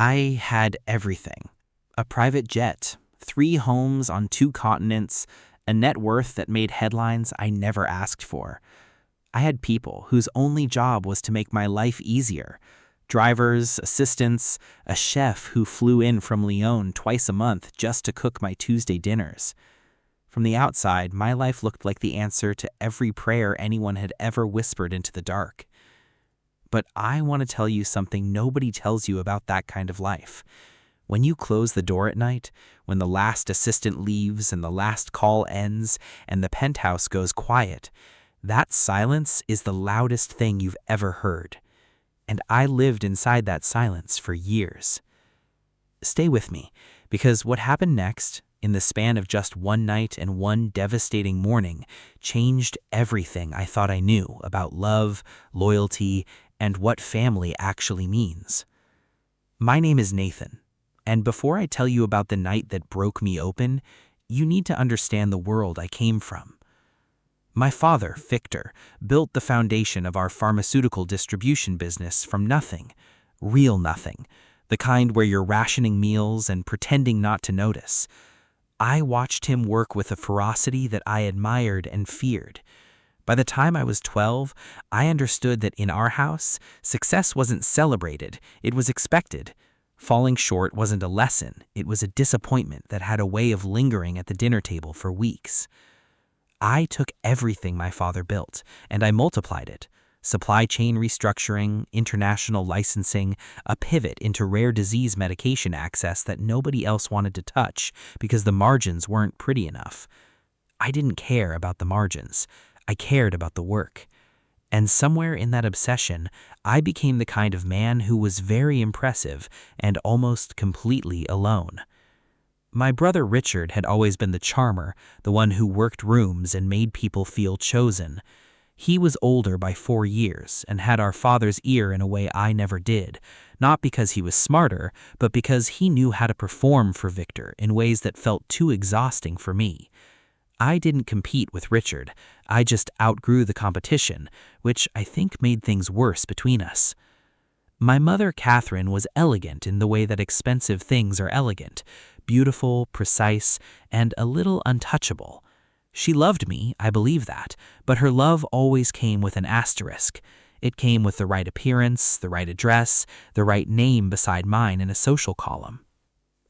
I had everything: a private jet, 3 homes on 2 continents, a net worth that made headlines I never asked for. I had people whose only job was to make my life easier: drivers, assistants, a chef who flew in from Lyon twice a month just to cook my Tuesday dinners. From the outside, my life looked like the answer to every prayer anyone had ever whispered into the dark. But I want to tell you something nobody tells you about that kind of life. When you close the door at night, when the last assistant leaves and the last call ends and the penthouse goes quiet, that silence is the loudest thing you've ever heard. And I lived inside that silence for years. Stay with me, because what happened next, in the span of just one night and one devastating morning, changed everything I thought I knew about love, loyalty, and what family actually means. My name is Nathan, and before I tell you about the night that broke me open, you need to understand the world I came from. My father, Victor, built the foundation of our pharmaceutical distribution business from nothing, real nothing, the kind where you're rationing meals and pretending not to notice. I watched him work with a ferocity that I admired and feared. By the time I was 12, I understood that in our house, success wasn't celebrated, it was expected. Falling short wasn't a lesson, it was a disappointment that had a way of lingering at the dinner table for weeks. I took everything my father built, and I multiplied it. Supply chain restructuring, international licensing, a pivot into rare disease medication access that nobody else wanted to touch because the margins weren't pretty enough. I didn't care about the margins. I cared about the work. And somewhere in that obsession, I became the kind of man who was very impressive and almost completely alone. My brother Richard had always been the charmer, the one who worked rooms and made people feel chosen. He was older by 4 years and had our father's ear in a way I never did, not because he was smarter, but because he knew how to perform for Victor in ways that felt too exhausting for me. I didn't compete with Richard, I just outgrew the competition, which I think made things worse between us. My mother, Catherine, was elegant in the way that expensive things are elegant, beautiful, precise, and a little untouchable. She loved me, I believe that, but her love always came with an asterisk. It came with the right appearance, the right address, the right name beside mine in a social column.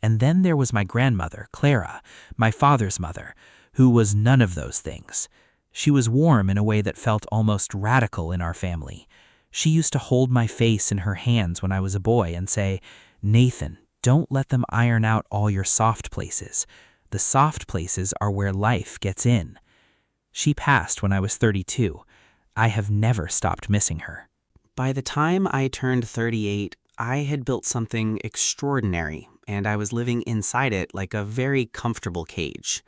And then there was my grandmother, Clara, my father's mother, who was none of those things. She was warm in a way that felt almost radical in our family. She used to hold my face in her hands when I was a boy and say, "Nathan, don't let them iron out all your soft places. The soft places are where life gets in." She passed when I was 32. I have never stopped missing her. By the time I turned 38, I had built something extraordinary, and I was living inside it like a very comfortable cage.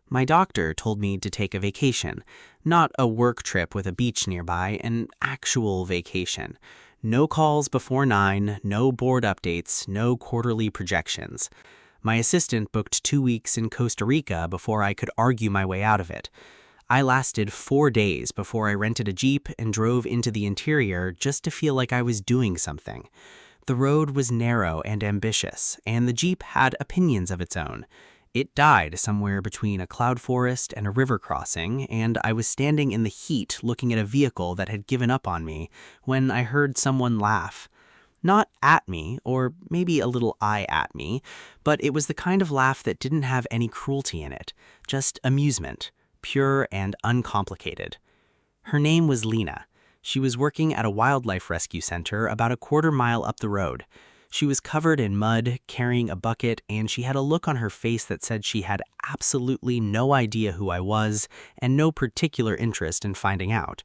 My doctor told me to take a vacation, not a work trip with a beach nearby, an actual vacation. No calls before 9, no board updates, no quarterly projections. My assistant booked 2 weeks in Costa Rica before I could argue my way out of it. I lasted 4 days before I rented a Jeep and drove into the interior just to feel like I was doing something. The road was narrow and ambitious, and the Jeep had opinions of its own. It died somewhere between a cloud forest and a river crossing, and I was standing in the heat looking at a vehicle that had given up on me when I heard someone laugh. Not at me, or maybe a little eye at me, but it was the kind of laugh that didn't have any cruelty in it, just amusement, pure and uncomplicated. Her name was Lena. She was working at a wildlife rescue center about a quarter-mile up the road. She was covered in mud, carrying a bucket, and she had a look on her face that said she had absolutely no idea who I was and no particular interest in finding out.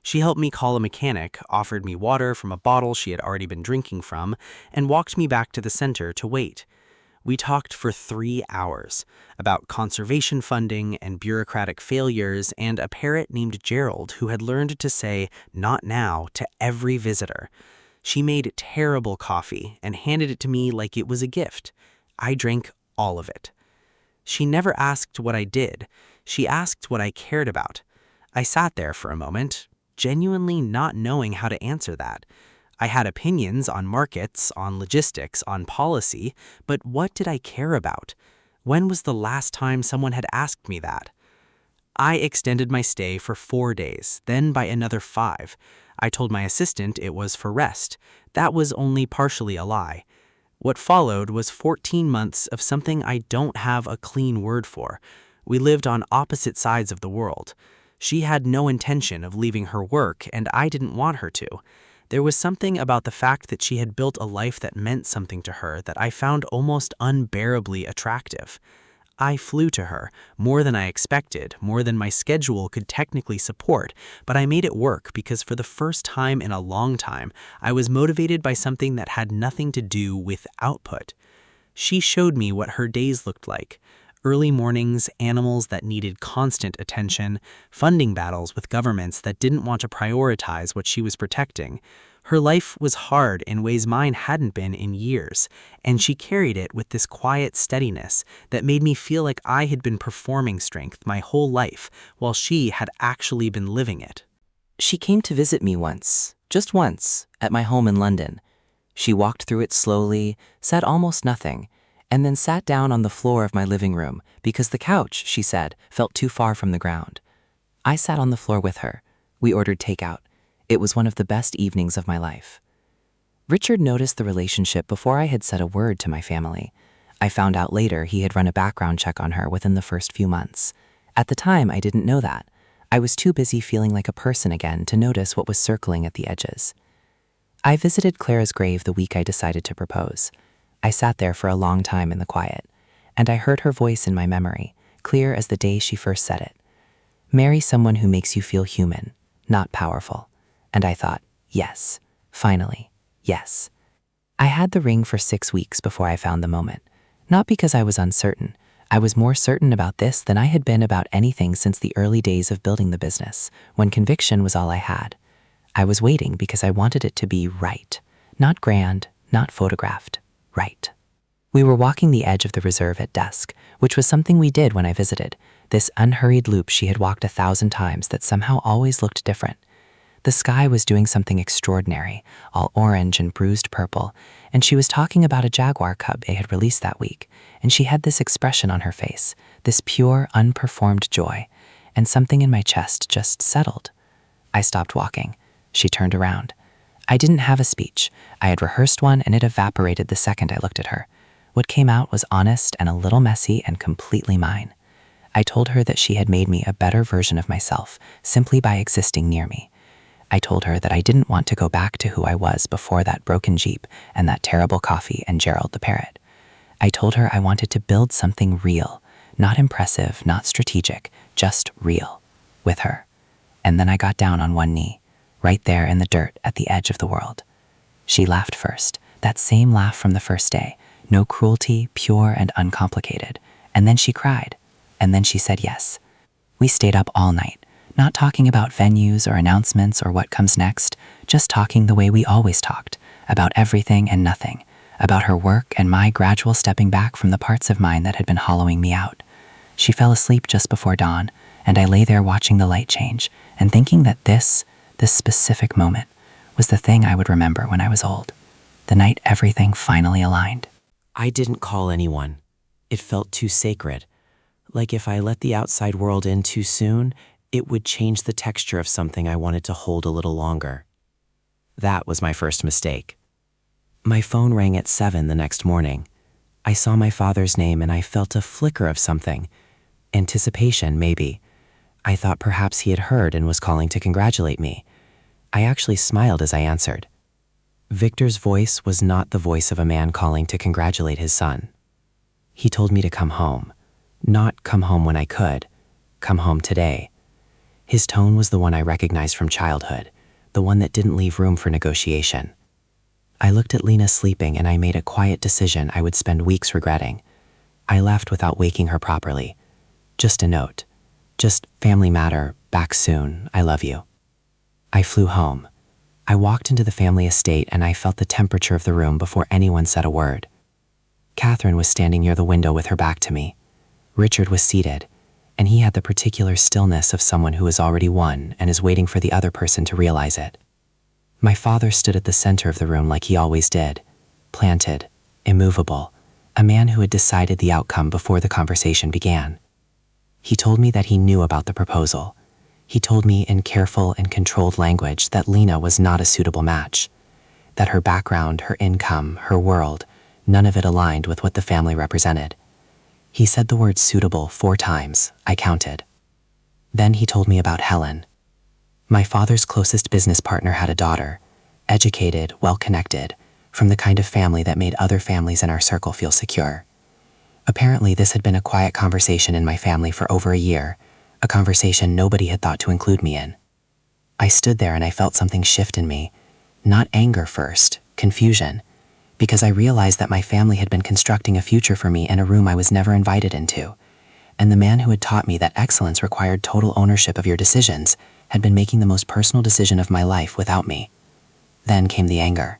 She helped me call a mechanic, offered me water from a bottle she had already been drinking from, and walked me back to the center to wait. We talked for 3 hours about conservation funding and bureaucratic failures and a parrot named Gerald who had learned to say "not now" to every visitor. She made terrible coffee and handed it to me like it was a gift. I drank all of it. She never asked what I did. She asked what I cared about. I sat there for a moment, genuinely not knowing how to answer that. I had opinions on markets, on logistics, on policy, but what did I care about? When was the last time someone had asked me that? I extended my stay for 4 days, then by another 5. I told my assistant it was for rest. That was only partially a lie. What followed was 14 months of something I don't have a clean word for. We lived on opposite sides of the world. She had no intention of leaving her work, and I didn't want her to. There was something about the fact that she had built a life that meant something to her that I found almost unbearably attractive. I flew to her, more than I expected, more than my schedule could technically support, but I made it work because for the first time in a long time, I was motivated by something that had nothing to do with output. She showed me what her days looked like. Early mornings, animals that needed constant attention, funding battles with governments that didn't want to prioritize what she was protecting. Her life was hard in ways mine hadn't been in years, and she carried it with this quiet steadiness that made me feel like I had been performing strength my whole life while she had actually been living it. She came to visit me once, just once, at my home in London. She walked through it slowly, said almost nothing, and then sat down on the floor of my living room because the couch, she said, felt too far from the ground. I sat on the floor with her. We ordered takeout. It was one of the best evenings of my life. Richard noticed the relationship before I had said a word to my family. I found out later he had run a background check on her within the first few months. At the time, I didn't know that. I was too busy feeling like a person again to notice what was circling at the edges. I visited Clara's grave the week I decided to propose. I sat there for a long time in the quiet, and I heard her voice in my memory, clear as the day she first said it. Marry someone who makes you feel human, not powerful. And I thought, yes, finally, yes. I had the ring for 6 weeks before I found the moment. Not because I was uncertain. I was more certain about this than I had been about anything since the early days of building the business, when conviction was all I had. I was waiting because I wanted it to be right. Not grand, not photographed, right. We were walking the edge of the reserve at dusk, which was something we did when I visited, this unhurried loop she had walked 1,000 times that somehow always looked different. The sky was doing something extraordinary, all orange and bruised purple, and she was talking about a jaguar cub they had released that week, and she had this expression on her face, this pure, unperformed joy, and something in my chest just settled. I stopped walking. She turned around. I didn't have a speech. I had rehearsed one, and it evaporated the second I looked at her. What came out was honest and a little messy and completely mine. I told her that she had made me a better version of myself simply by existing near me. I told her that I didn't want to go back to who I was before that broken Jeep and that terrible coffee and Gerald the parrot. I told her I wanted to build something real, not impressive, not strategic, just real, with her. And then I got down on one knee, right there in the dirt at the edge of the world. She laughed first, that same laugh from the first day, no cruelty, pure and uncomplicated. And then she cried, and then she said yes. We stayed up all night. Not talking about venues or announcements or what comes next, just talking the way we always talked, about everything and nothing, about her work and my gradual stepping back from the parts of mine that had been hollowing me out. She fell asleep just before dawn, and I lay there watching the light change and thinking that this specific moment, was the thing I would remember when I was old, the night everything finally aligned. I didn't call anyone. It felt too sacred. Like if I let the outside world in too soon, it would change the texture of something I wanted to hold a little longer. That was my first mistake. My phone rang at 7 the next morning. I saw my father's name and I felt a flicker of something. Anticipation, maybe. I thought perhaps he had heard and was calling to congratulate me. I actually smiled as I answered. Victor's voice was not the voice of a man calling to congratulate his son. He told me to come home. Not come home when I could. Come home today. His tone was the one I recognized from childhood, the one that didn't leave room for negotiation. I looked at Lena sleeping and I made a quiet decision I would spend weeks regretting. I left without waking her properly. Just a note. Just family matter, back soon, I love you. I flew home. I walked into the family estate and I felt the temperature of the room before anyone said a word. Catherine was standing near the window with her back to me. Richard was seated, and he had the particular stillness of someone who has already won and is waiting for the other person to realize it. My father stood at the center of the room like he always did, planted, immovable, a man who had decided the outcome before the conversation began. He told me that he knew about the proposal. He told me in careful and controlled language that Lena was not a suitable match, that her background, her income, her world, none of it aligned with what the family represented. He said the word suitable 4 times, I counted. Then he told me about Helen. My father's closest business partner had a daughter, educated, well-connected, from the kind of family that made other families in our circle feel secure. Apparently, this had been a quiet conversation in my family for over a year, a conversation nobody had thought to include me in. I stood there and I felt something shift in me, not anger first, confusion, because I realized that my family had been constructing a future for me in a room I was never invited into, and the man who had taught me that excellence required total ownership of your decisions had been making the most personal decision of my life without me. Then came the anger.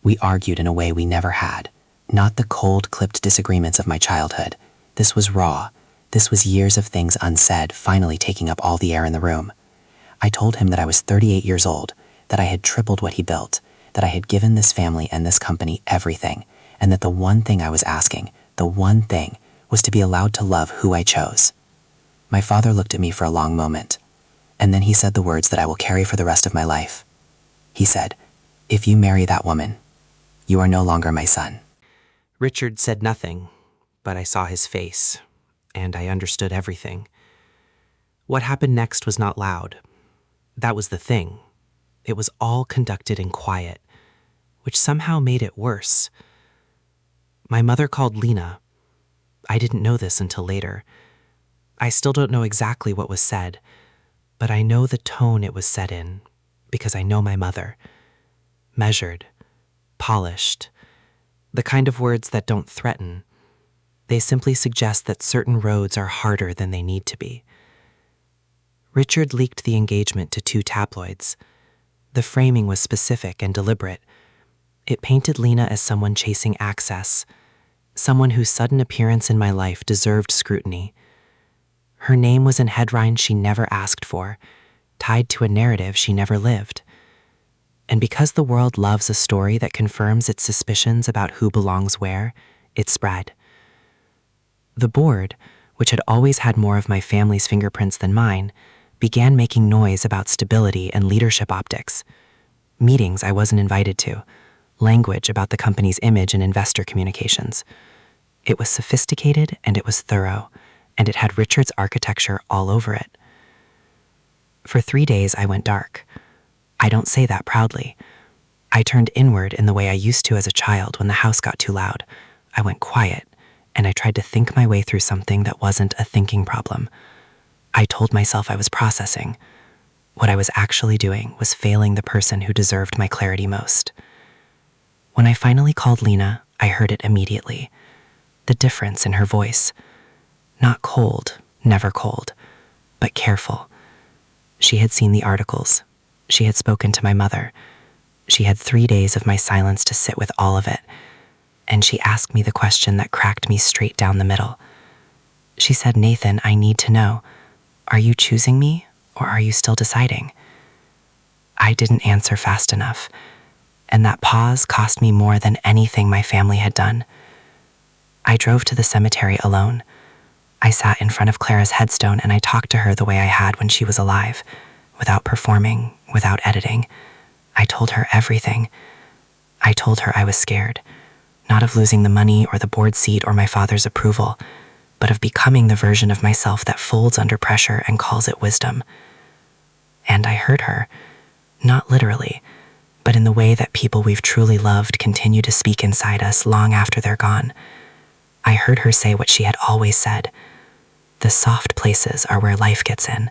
We argued in a way we never had, not the cold, clipped disagreements of my childhood. This was raw. This was years of things unsaid finally taking up all the air in the room. I told him that I was 38 years old, that I had tripled what he built, that I had given this family and this company everything, and that the one thing I was asking, the one thing, was to be allowed to love who I chose. My father looked at me for a long moment, and then he said the words that I will carry for the rest of my life. He said, "If you marry that woman, you are no longer my son." Richard said nothing, but I saw his face, and I understood everything. What happened next was not loud. That was the thing. It was all conducted in quiet, which somehow made it worse. My mother called Lena. I didn't know this until later. I still don't know exactly what was said, but I know the tone it was said in, because I know my mother. Measured, polished, the kind of words that don't threaten. They simply suggest that certain roads are harder than they need to be. Richard leaked the engagement to 2 tabloids. The framing was specific and deliberate. It painted Lena as someone chasing access, someone whose sudden appearance in my life deserved scrutiny. Her name was in headlines she never asked for, tied to a narrative she never lived. And because the world loves a story that confirms its suspicions about who belongs where, it spread. The board, which had always had more of my family's fingerprints than mine, began making noise about stability and leadership optics. Meetings I wasn't invited to, language about the company's image and investor communications. It was sophisticated and it was thorough, and it had Richard's architecture all over it. For 3 days I went dark. I don't say that proudly. I turned inward in the way I used to as a child when the house got too loud. I went quiet, and I tried to think my way through something that wasn't a thinking problem. I told myself I was processing. What I was actually doing was failing the person who deserved my clarity most. When I finally called Lena, I heard it immediately. The difference in her voice. Not cold, never cold, but careful. She had seen the articles. She had spoken to my mother. She had 3 days of my silence to sit with all of it. And she asked me the question that cracked me straight down the middle. She said, "Nathan, I need to know. Are you choosing me, or are you still deciding?" I didn't answer fast enough, and that pause cost me more than anything my family had done. I drove to the cemetery alone. I sat in front of Clara's headstone and I talked to her the way I had when she was alive, without performing, without editing. I told her everything. I told her I was scared, not of losing the money or the board seat or my father's approval, but of becoming the version of myself that folds under pressure and calls it wisdom. And I heard her, not literally, but in the way that people we've truly loved continue to speak inside us long after they're gone. I heard her say what she had always said: the soft places are where life gets in.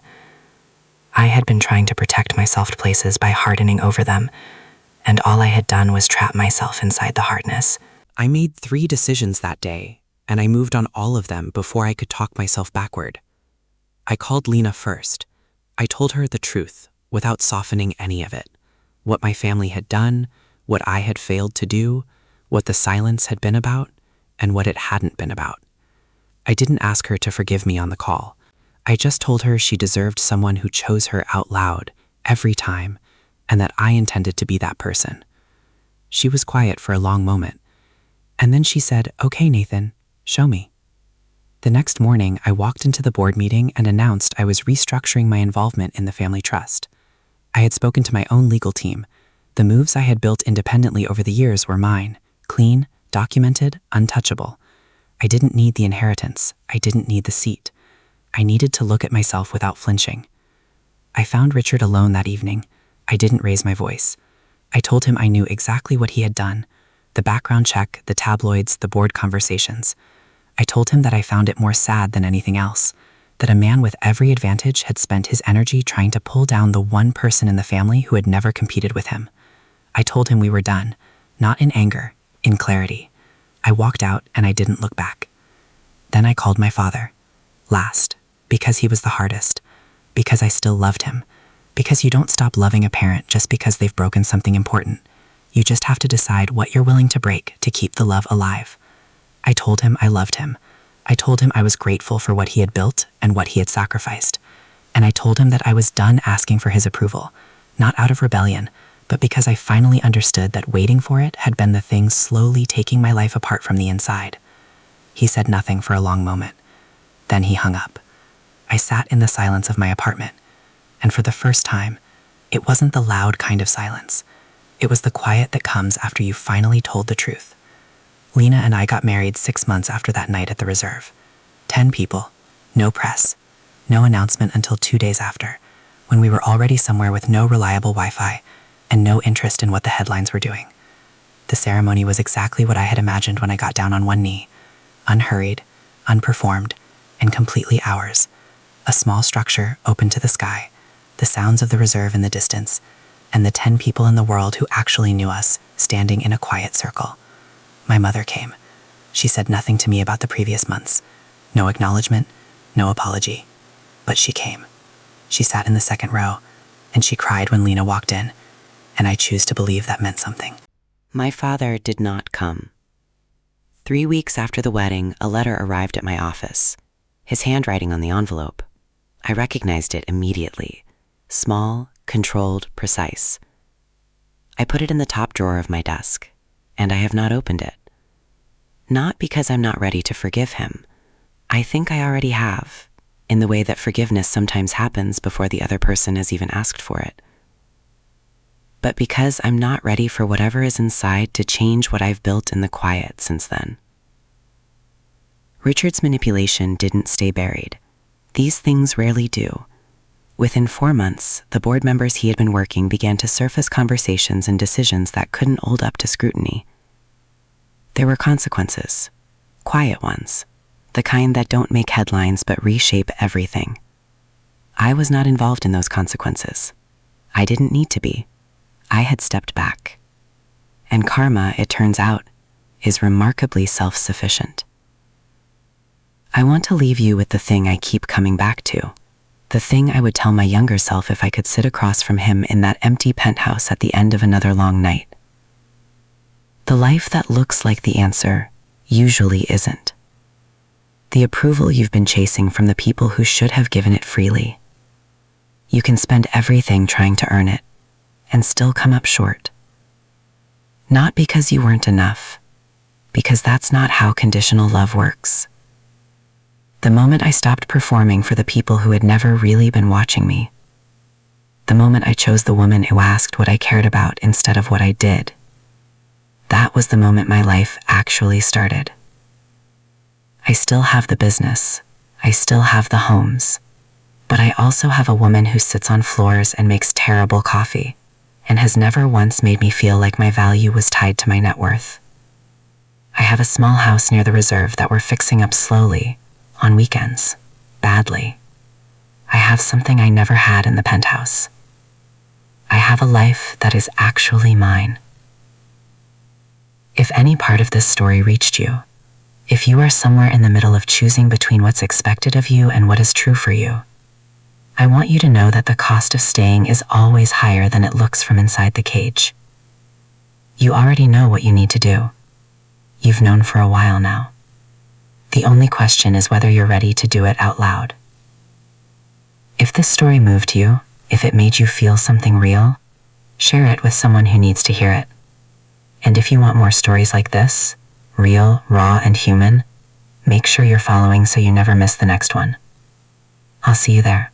I had been trying to protect my soft places by hardening over them, and all I had done was trap myself inside the hardness. I made 3 decisions that day, and I moved on all of them before I could talk myself backward. I called Lena first. I told her the truth, without softening any of it. What my family had done, what I had failed to do, what the silence had been about, and what it hadn't been about. I didn't ask her to forgive me on the call. I just told her she deserved someone who chose her out loud, every time, and that I intended to be that person. She was quiet for a long moment, and then she said, "Okay, Nathan, show me." The next morning, I walked into the board meeting and announced I was restructuring my involvement in the family trust. I had spoken to my own legal team. The moves I had built independently over the years were mine, clean, documented, untouchable. I didn't need the inheritance. I didn't need the seat. I needed to look at myself without flinching. I found Richard alone that evening. I didn't raise my voice. I told him I knew exactly what he had done, the background check, the tabloids, the board conversations. I told him that I found it more sad than anything else, that a man with every advantage had spent his energy trying to pull down the one person in the family who had never competed with him. I told him we were done, not in anger, in clarity. I walked out and I didn't look back. Then I called my father. Last, because he was the hardest, because I still loved him, because you don't stop loving a parent just because they've broken something important. You just have to decide what you're willing to break to keep the love alive. I told him I loved him. I told him I was grateful for what he had built and what he had sacrificed. And I told him that I was done asking for his approval, not out of rebellion, but because I finally understood that waiting for it had been the thing slowly taking my life apart from the inside. He said nothing for a long moment. Then he hung up. I sat in the silence of my apartment, and for the first time, it wasn't the loud kind of silence. It was the quiet that comes after you've finally told the truth. Lena and I got married 6 months after that night at the reserve. 10 people, no press, no announcement until 2 days after, when we were already somewhere with no reliable Wi-Fi and no interest in what the headlines were doing. The ceremony was exactly what I had imagined when I got down on one knee, unhurried, unperformed, and completely ours. A small structure open to the sky, the sounds of the reserve in the distance, and the 10 people in the world who actually knew us standing in a quiet circle. My mother came. She said nothing to me about the previous months. No acknowledgement, no apology. But she came. She sat in the second row, and she cried when Lena walked in, and I choose to believe that meant something. My father did not come. 3 weeks after the wedding, a letter arrived at my office. His handwriting on the envelope. I recognized it immediately. Small, controlled, precise. I put it in the top drawer of my desk, and I have not opened it. Not because I'm not ready to forgive him. I think I already have, in the way that forgiveness sometimes happens before the other person has even asked for it. But because I'm not ready for whatever is inside to change what I've built in the quiet since then. Richard's manipulation didn't stay buried. These things rarely do. Within 4 months, the board members he had been working began to surface conversations and decisions that couldn't hold up to scrutiny. There were consequences, quiet ones, the kind that don't make headlines but reshape everything. I was not involved in those consequences. I didn't need to be. I had stepped back. And karma, it turns out, is remarkably self-sufficient. I want to leave you with the thing I keep coming back to, the thing I would tell my younger self if I could sit across from him in that empty penthouse at the end of another long night. The life that looks like the answer usually isn't. The approval you've been chasing from the people who should have given it freely. You can spend everything trying to earn it and still come up short. Not because you weren't enough, because that's not how conditional love works. The moment I stopped performing for the people who had never really been watching me, the moment I chose the woman who asked what I cared about instead of what I did, that was the moment my life actually started. I still have the business, I still have the homes, but I also have a woman who sits on floors and makes terrible coffee, and has never once made me feel like my value was tied to my net worth. I have a small house near the reserve that we're fixing up slowly, on weekends, badly. I have something I never had in the penthouse. I have a life that is actually mine. If any part of this story reached you, if you are somewhere in the middle of choosing between what's expected of you and what is true for you, I want you to know that the cost of staying is always higher than it looks from inside the cage. You already know what you need to do. You've known for a while now. The only question is whether you're ready to do it out loud. If this story moved you, if it made you feel something real, Share it with someone who needs to hear it. And if you want more stories like this, real, raw, and human, make sure you're following so you never miss the next one. I'll see you there.